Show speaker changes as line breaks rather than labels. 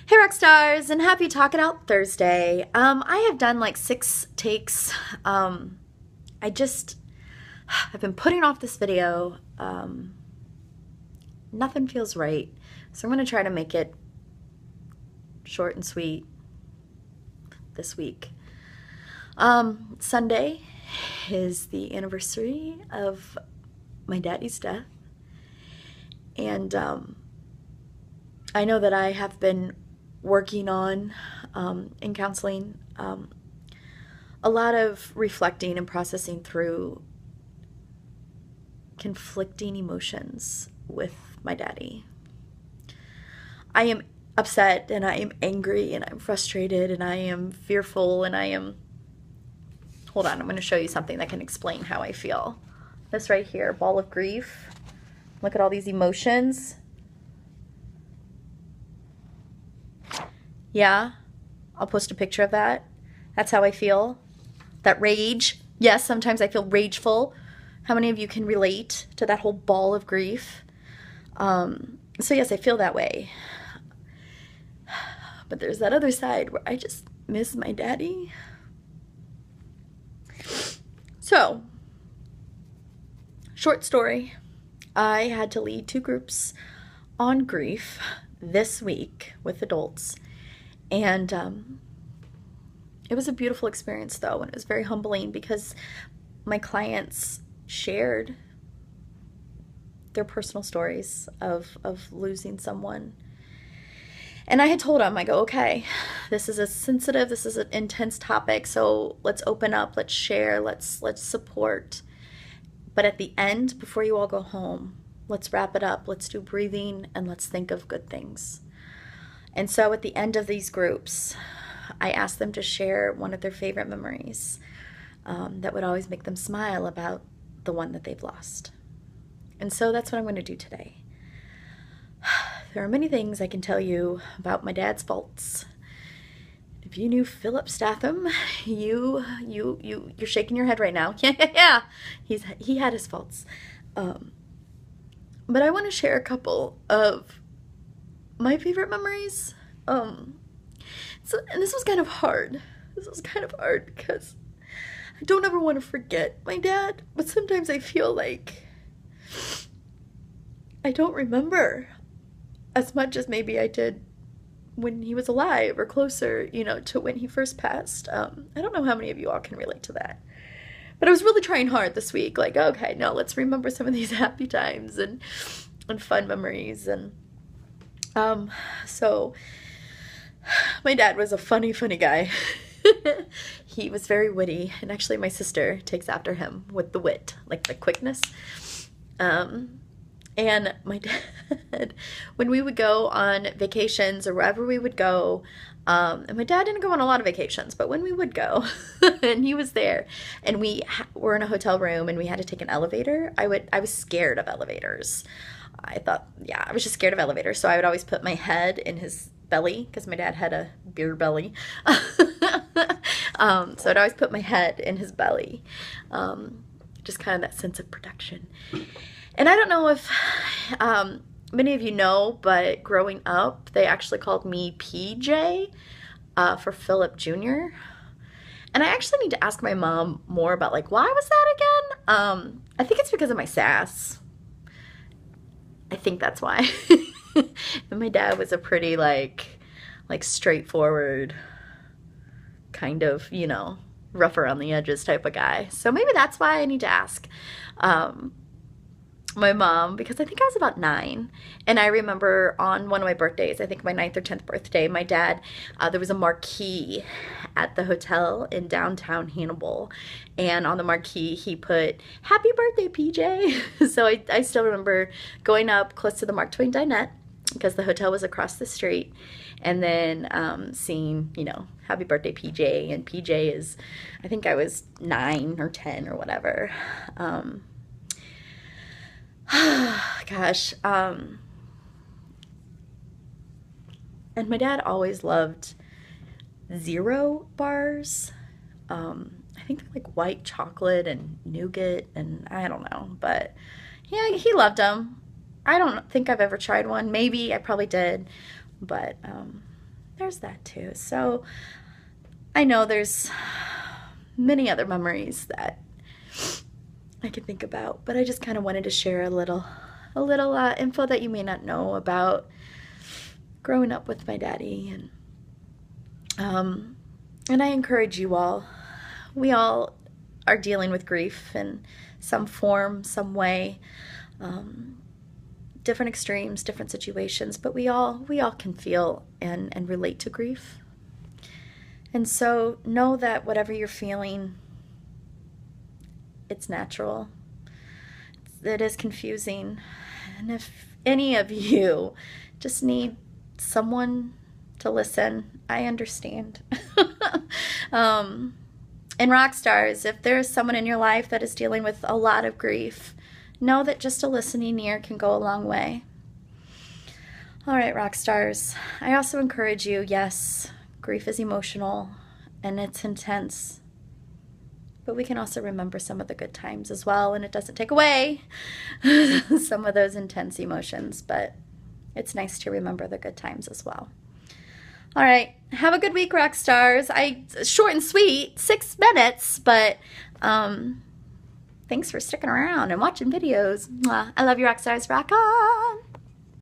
Hey Rockstars, and happy Talking Out Thursday. I have done like 6 takes. I just, I've been putting off this video. Nothing feels right. So I'm going to try to make it short and sweet this week. Sunday is the anniversary of my daddy's death. And I know that I have been working on, in counseling, a lot of reflecting and processing through conflicting emotions with my daddy. I am upset and I am angry and I'm frustrated and I am fearful and I am... Hold on, I'm going to show you something that can explain how I feel. This right here, ball of grief. Look at all these emotions. Yeah, I'll post a picture of that. That's how I feel. That rage. Yes, sometimes I feel rageful. How many of you can relate to that whole ball of grief? So yes, I feel that way. But there's that other side where I just miss my daddy. So, short story. I had to lead 2 groups on grief this week with adults. And it was a beautiful experience, though, and it was very humbling because my clients shared their personal stories of losing someone. And I had told them, I go, okay, this is this is an intense topic, so let's open up, let's share, let's support. But at the end, before you all go home, let's wrap it up, let's do breathing, and let's think of good things. And so at the end of these groups, I asked them to share one of their favorite memories that would always make them smile about the one that they've lost. And so that's what I'm going to do today. There are many things I can tell you about my dad's faults. If you knew Philip Statham, you're shaking your head right now. Yeah. He had his faults. But I want to share a couple of my favorite memories. And this was kind of hard. This was kind of hard because I don't ever want to forget my dad, but sometimes I feel like I don't remember as much as maybe I did when he was alive or closer, to when he first passed. I don't know how many of you all can relate to that. But I was really trying hard this week. Like, okay, no, let's remember some of these happy times and fun memories. And so my dad was a funny guy. He was very witty, and actually my sister takes after him with the wit, like the quickness. And my dad, when we would go on vacations or wherever we would go, and my dad didn't go on a lot of vacations, but when we would go, and he was there, and we were in a hotel room and we had to take an elevator, I was scared of elevators. I was just scared of elevators, so I would always put my head in his belly, because my dad had a beer belly. So I'd always put my head in his belly. Just kind of that sense of protection. And I don't know if many of you know, but growing up, they actually called me PJ for Philip Jr. And I actually need to ask my mom more about, like, why was that again? I think it's because of my sass. I think that's why. And my dad was a pretty, like straightforward, kind of, rough around the edges type of guy. So maybe that's why I need to ask my mom, because I think I was about 9, and I remember on one of my birthdays, I think my 9th or 10th birthday, my dad, there was a marquee at the hotel in downtown Hannibal, and on the marquee he put, "Happy birthday, PJ." So I still remember going up close to the Mark Twain dinette, because the hotel was across the street, and then seeing, "Happy birthday, PJ," and PJ is, I think I was 9 or 10 or whatever. Gosh. And my dad always loved Zero bars. I think they're like white chocolate and nougat, and I don't know, but yeah, he loved them. I don't think I've ever tried one. Maybe I probably did, but there's that too. So I know there's many other memories that I can think about, but I just kind of wanted to share a little info that you may not know about growing up with my daddy. And I encourage you all. We all are dealing with grief in some form, some way, different extremes, different situations, but we all can feel and relate to grief. And so know that whatever you're feeling, it's natural. It is confusing. And if any of you just need someone to listen, I understand. In RockSTARS, if there's someone in your life that is dealing with a lot of grief, know that just a listening ear can go a long way. All right, RockSTARS, I also encourage you, yes, grief is emotional and it's intense, but we can also remember some of the good times as well, and it doesn't take away some of those intense emotions, but it's nice to remember the good times as well. All right, have a good week, RockSTARS. Short and sweet, 6 minutes, but thanks for sticking around and watching videos. Mwah. I love you, RockSTARS. Rock on!